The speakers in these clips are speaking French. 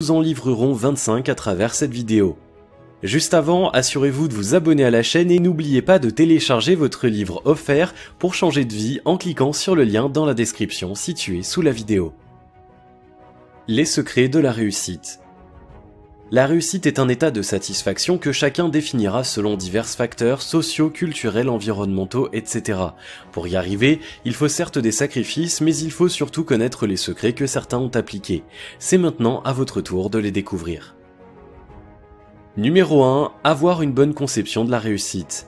Nous en livrerons 25 à travers cette vidéo. Juste avant, assurez-vous de vous abonner à la chaîne et n'oubliez pas de télécharger votre livre offert pour changer de vie en cliquant sur le lien dans la description situé sous la vidéo. Les secrets de la réussite. La réussite est un état de satisfaction que chacun définira selon divers facteurs sociaux, culturels, environnementaux, etc. Pour y arriver, il faut certes des sacrifices, mais il faut surtout connaître les secrets que certains ont appliqués. C'est maintenant à votre tour de les découvrir. Numéro 1. Avoir une bonne conception de la réussite.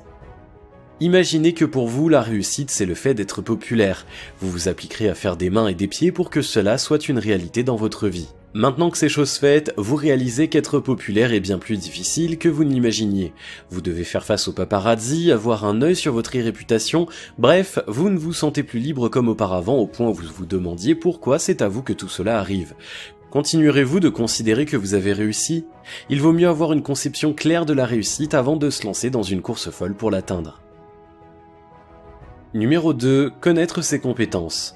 Imaginez que pour vous, la réussite, c'est le fait d'être populaire. Vous vous appliquerez à faire des mains et des pieds pour que cela soit une réalité dans votre vie. Maintenant que c'est chose faite, vous réalisez qu'être populaire est bien plus difficile que vous ne l'imaginiez. Vous devez faire face aux paparazzi, avoir un œil sur votre réputation, bref, vous ne vous sentez plus libre comme auparavant au point où vous vous demandiez pourquoi c'est à vous que tout cela arrive. Continuerez-vous de considérer que vous avez réussi ? Il vaut mieux avoir une conception claire de la réussite avant de se lancer dans une course folle pour l'atteindre. Numéro 2. Connaître ses compétences.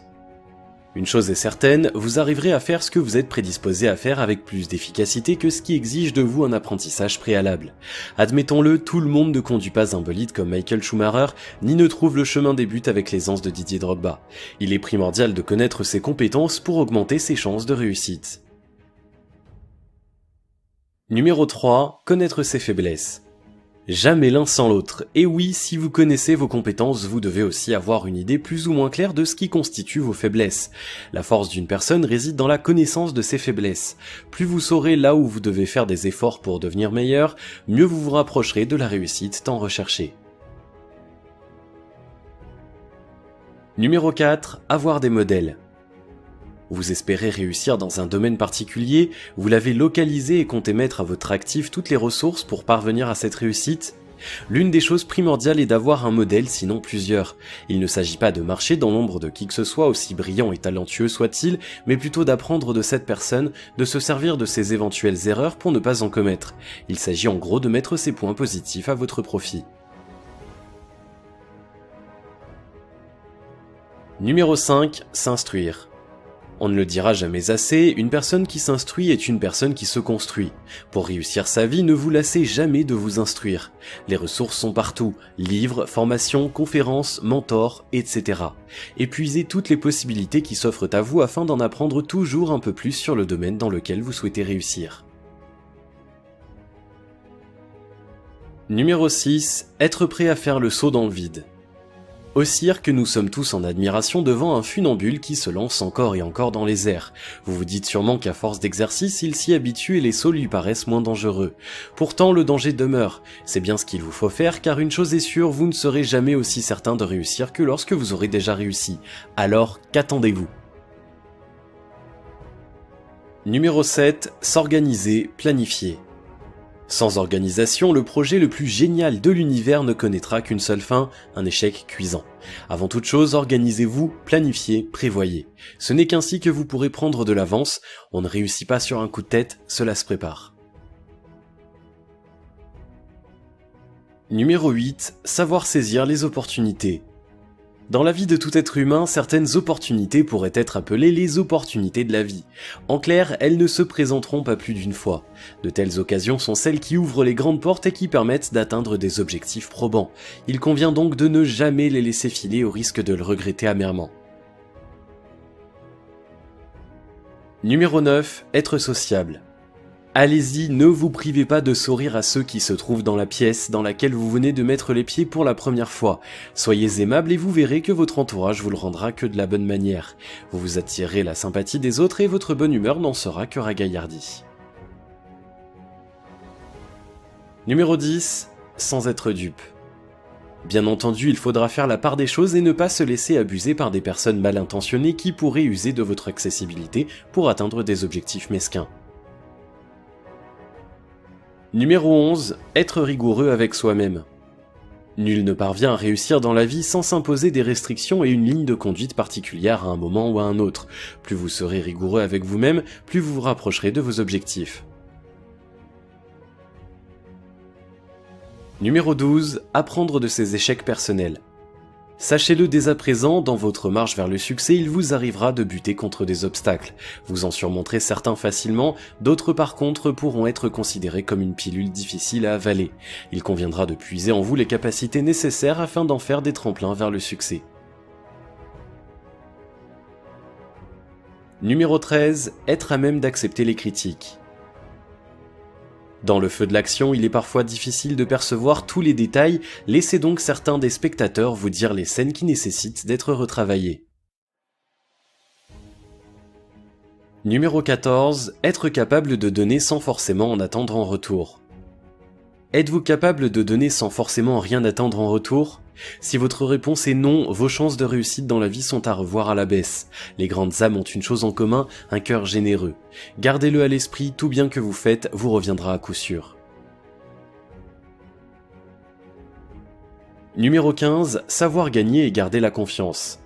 Une chose est certaine, vous arriverez à faire ce que vous êtes prédisposé à faire avec plus d'efficacité que ce qui exige de vous un apprentissage préalable. Admettons-le, tout le monde ne conduit pas un bolide comme Michael Schumacher, ni ne trouve le chemin des buts avec l'aisance de Didier Drogba. Il est primordial de connaître ses compétences pour augmenter ses chances de réussite. Numéro 3. Connaître ses faiblesses. Jamais l'un sans l'autre. Et oui, si vous connaissez vos compétences, vous devez aussi avoir une idée plus ou moins claire de ce qui constitue vos faiblesses. La force d'une personne réside dans la connaissance de ses faiblesses. Plus vous saurez là où vous devez faire des efforts pour devenir meilleur, mieux vous vous rapprocherez de la réussite tant recherchée. Numéro 4. Avoir des modèles. Vous espérez réussir dans un domaine particulier, vous l'avez localisé et comptez mettre à votre actif toutes les ressources pour parvenir à cette réussite. L'une des choses primordiales est d'avoir un modèle, sinon plusieurs. Il ne s'agit pas de marcher dans l'ombre de qui que ce soit, aussi brillant et talentueux soit-il, mais plutôt d'apprendre de cette personne, de se servir de ses éventuelles erreurs pour ne pas en commettre. Il s'agit en gros de mettre ses points positifs à votre profit. Numéro 5. S'instruire. On ne le dira jamais assez, une personne qui s'instruit est une personne qui se construit. Pour réussir sa vie, ne vous lassez jamais de vous instruire. Les ressources sont partout, livres, formations, conférences, mentors, etc. Épuisez toutes les possibilités qui s'offrent à vous afin d'en apprendre toujours un peu plus sur le domaine dans lequel vous souhaitez réussir. Numéro 6. Être prêt à faire le saut dans le vide. Au cirque, nous sommes tous en admiration devant un funambule qui se lance encore et encore dans les airs. Vous vous dites sûrement qu'à force d'exercice, il s'y habitue et les sauts lui paraissent moins dangereux. Pourtant, le danger demeure. C'est bien ce qu'il vous faut faire car une chose est sûre, vous ne serez jamais aussi certain de réussir que lorsque vous aurez déjà réussi. Alors, qu'attendez-vous ? Numéro 7. S'organiser, planifier. Sans organisation, le projet le plus génial de l'univers ne connaîtra qu'une seule fin, un échec cuisant. Avant toute chose, organisez-vous, planifiez, prévoyez. Ce n'est qu'ainsi que vous pourrez prendre de l'avance, on ne réussit pas sur un coup de tête, cela se prépare. Numéro 8. Savoir saisir les opportunités. Dans la vie de tout être humain, certaines opportunités pourraient être appelées les opportunités de la vie. En clair, elles ne se présenteront pas plus d'une fois. De telles occasions sont celles qui ouvrent les grandes portes et qui permettent d'atteindre des objectifs probants. Il convient donc de ne jamais les laisser filer au risque de le regretter amèrement. Numéro 9. Être sociable. Allez-y, ne vous privez pas de sourire à ceux qui se trouvent dans la pièce dans laquelle vous venez de mettre les pieds pour la première fois. Soyez aimable et vous verrez que votre entourage vous le rendra que de la bonne manière. Vous vous attirerez la sympathie des autres et votre bonne humeur n'en sera que ragaillardie. Numéro 10. Sans être dupe. Bien entendu, il faudra faire la part des choses et ne pas se laisser abuser par des personnes mal intentionnées qui pourraient user de votre accessibilité pour atteindre des objectifs mesquins. Numéro 11. Être rigoureux avec soi-même. Nul ne parvient à réussir dans la vie sans s'imposer des restrictions et une ligne de conduite particulière à un moment ou à un autre. Plus vous serez rigoureux avec vous-même, plus vous vous rapprocherez de vos objectifs. Numéro 12. Apprendre de ses échecs personnels. Sachez-le dès à présent, dans votre marche vers le succès, il vous arrivera de buter contre des obstacles. Vous en surmonterez certains facilement, d'autres par contre pourront être considérés comme une pilule difficile à avaler. Il conviendra de puiser en vous les capacités nécessaires afin d'en faire des tremplins vers le succès. Numéro 13. Être à même d'accepter les critiques. Dans le feu de l'action, il est parfois difficile de percevoir tous les détails, laissez donc certains des spectateurs vous dire les scènes qui nécessitent d'être retravaillées. Numéro 14. Être capable de donner sans forcément en attendre en retour. Êtes-vous capable de donner sans forcément rien attendre en retour ? Si votre réponse est non, vos chances de réussite dans la vie sont à revoir à la baisse. Les grandes âmes ont une chose en commun, un cœur généreux. Gardez-le à l'esprit, tout bien que vous faites vous reviendra à coup sûr. Numéro 15. Savoir gagner et garder la confiance.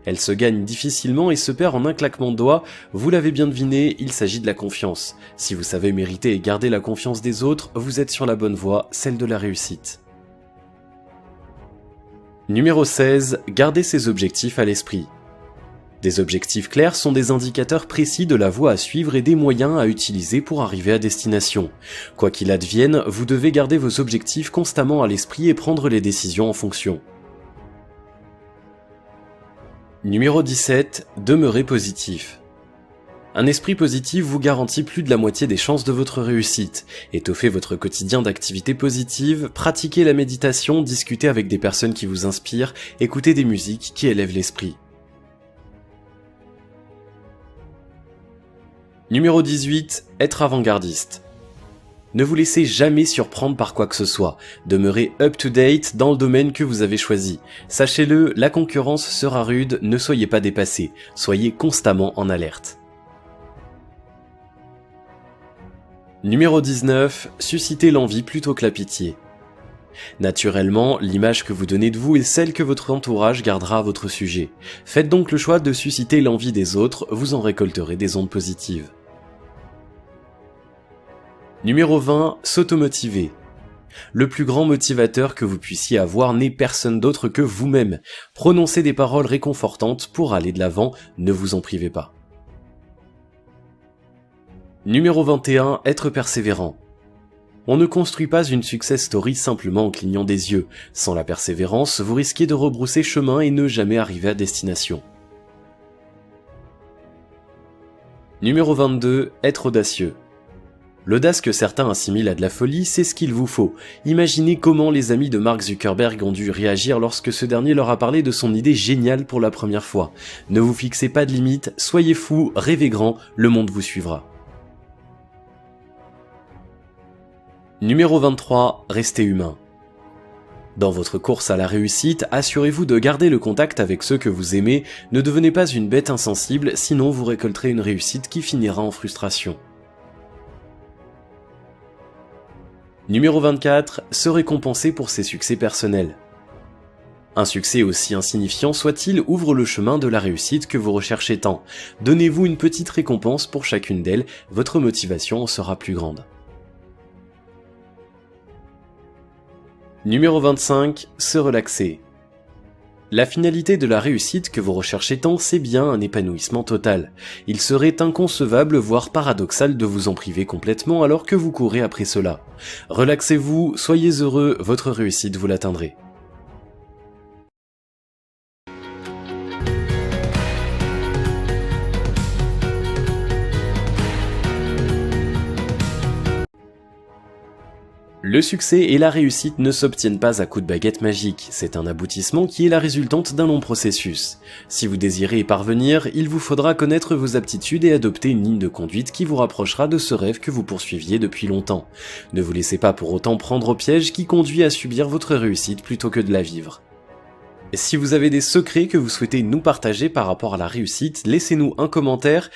Elle se gagne difficilement et se perd en un claquement de doigts, vous l'avez bien deviné, il s'agit de la confiance. Si vous savez mériter et garder la confiance des autres, vous êtes sur la bonne voie, celle de la réussite. Numéro 16. Gardez ses objectifs à l'esprit. Des objectifs clairs sont des indicateurs précis de la voie à suivre et des moyens à utiliser pour arriver à destination. Quoi qu'il advienne, vous devez garder vos objectifs constamment à l'esprit et prendre les décisions en fonction. Numéro 17. Demeurez positif. Un esprit positif vous garantit plus de la moitié des chances de votre réussite. Étoffez votre quotidien d'activités positives, pratiquez la méditation, discutez avec des personnes qui vous inspirent, écoutez des musiques qui élèvent l'esprit. Numéro 18. Être avant-gardiste. Ne vous laissez jamais surprendre par quoi que ce soit. Demeurez up-to-date dans le domaine que vous avez choisi. Sachez-le, la concurrence sera rude, ne soyez pas dépassés. Soyez constamment en alerte. Numéro 19. Suscitez l'envie plutôt que la pitié. Naturellement, l'image que vous donnez de vous est celle que votre entourage gardera à votre sujet. Faites donc le choix de susciter l'envie des autres, vous en récolterez des ondes positives. Numéro 20. S'automotiver. Le plus grand motivateur que vous puissiez avoir n'est personne d'autre que vous-même. Prononcez des paroles réconfortantes pour aller de l'avant, ne vous en privez pas. Numéro 21. Être persévérant. On ne construit pas une success story simplement en clignant des yeux. Sans la persévérance, vous risquez de rebrousser chemin et ne jamais arriver à destination. Numéro 22. Être audacieux. L'audace que certains assimilent à de la folie, c'est ce qu'il vous faut. Imaginez comment les amis de Mark Zuckerberg ont dû réagir lorsque ce dernier leur a parlé de son idée géniale pour la première fois. Ne vous fixez pas de limites, soyez fous, rêvez grand, le monde vous suivra. Numéro 23. Restez humain. Dans votre course à la réussite, assurez-vous de garder le contact avec ceux que vous aimez, ne devenez pas une bête insensible, sinon vous récolterez une réussite qui finira en frustration. Numéro 24. Se récompenser pour ses succès personnels. Un succès aussi insignifiant soit-il ouvre le chemin de la réussite que vous recherchez tant. Donnez-vous une petite récompense pour chacune d'elles, votre motivation en sera plus grande. Numéro 25. Se relaxer. La finalité de la réussite que vous recherchez tant, c'est bien un épanouissement total. Il serait inconcevable, voire paradoxal de vous en priver complètement alors que vous courez après cela. Relaxez-vous, soyez heureux, votre réussite vous l'atteindrez. Le succès et la réussite ne s'obtiennent pas à coups de baguette magique, c'est un aboutissement qui est la résultante d'un long processus. Si vous désirez y parvenir, il vous faudra connaître vos aptitudes et adopter une ligne de conduite qui vous rapprochera de ce rêve que vous poursuiviez depuis longtemps. Ne vous laissez pas pour autant prendre au piège qui conduit à subir votre réussite plutôt que de la vivre. Si vous avez des secrets que vous souhaitez nous partager par rapport à la réussite, laissez-nous un commentaire.